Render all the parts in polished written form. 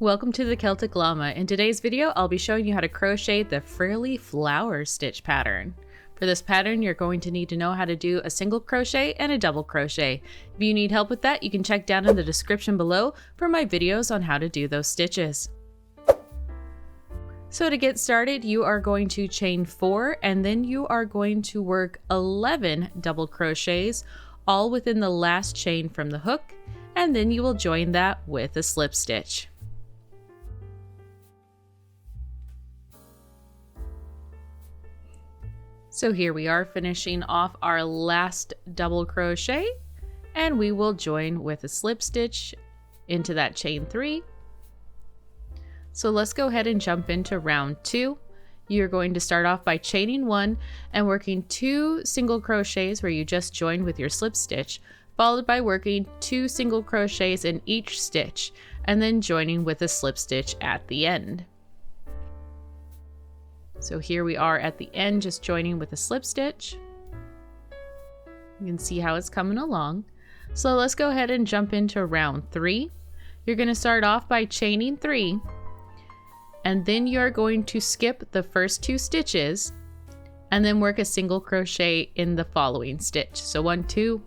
Welcome to the Celtic Llama. In today's video, I'll be showing you how to crochet the Frilly Flower stitch pattern. For this pattern, you're going to need to know how to do a single crochet and a double crochet. If you need help with that, you can check down in the description below for my videos on how to do those stitches. So to get started, you are going to chain 4 and then you are going to work 11 double crochets all within the last chain from the hook, and then you will join that with a slip stitch. So here we are finishing off our last double crochet, and we will join with a slip stitch into that chain 3. So let's go ahead and jump into round 2. You're going to start off by chaining 1 and working 2 single crochets where you just join with your slip stitch, followed by working 2 single crochets in each stitch and then joining with a slip stitch at the end. So here we are at the end, just joining with a slip stitch. You can see how it's coming along. So let's go ahead and jump into round 3. You're going to start off by chaining 3, and then you're going to skip the first 2 stitches and then work a single crochet in the following stitch. So 1, 2,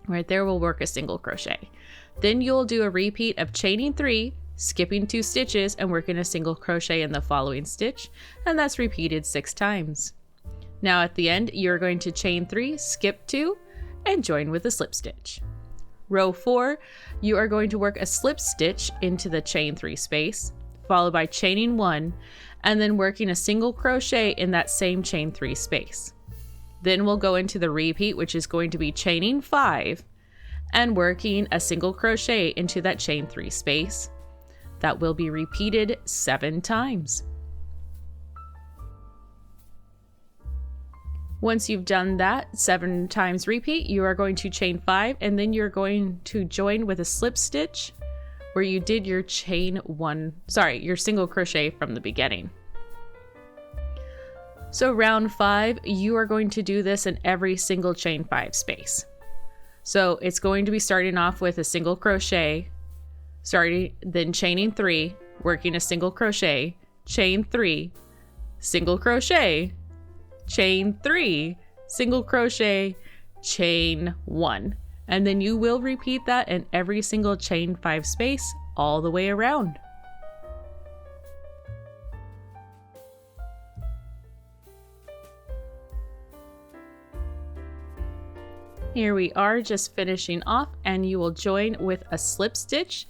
right there we'll work a single crochet. Then you'll do a repeat of chaining 3, skipping 2 stitches and working a single crochet in the following stitch, and that's repeated 6 times. Now at the end, you're going to chain 3, skip 2, and join with a slip stitch. Row 4, you are going to work a slip stitch into the chain 3 space, followed by chaining 1, and then working a single crochet in that same chain 3 space. Then we'll go into the repeat, which is going to be chaining 5 and working a single crochet into that chain 3 space. That will be repeated 7 times. Once you've done that 7 times repeat, you are going to chain 5 and then you're going to join with a slip stitch where you did your your single crochet from the beginning. So round 5, you are going to do this in every single chain 5 space. So it's going to be starting off with a single crochet, then chaining 3, working a single crochet, chain 3, single crochet, chain 3, single crochet, chain 1. And then you will repeat that in every single chain 5 space all the way around. Here we are just finishing off, and you will join with a slip stitch.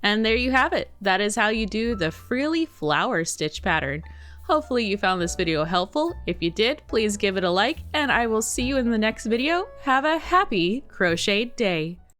And there you have it. That is how you do the Frilly Flower stitch pattern. Hopefully you found this video helpful. If you did, please give it a like, and I will see you in the next video. Have a happy crochet day.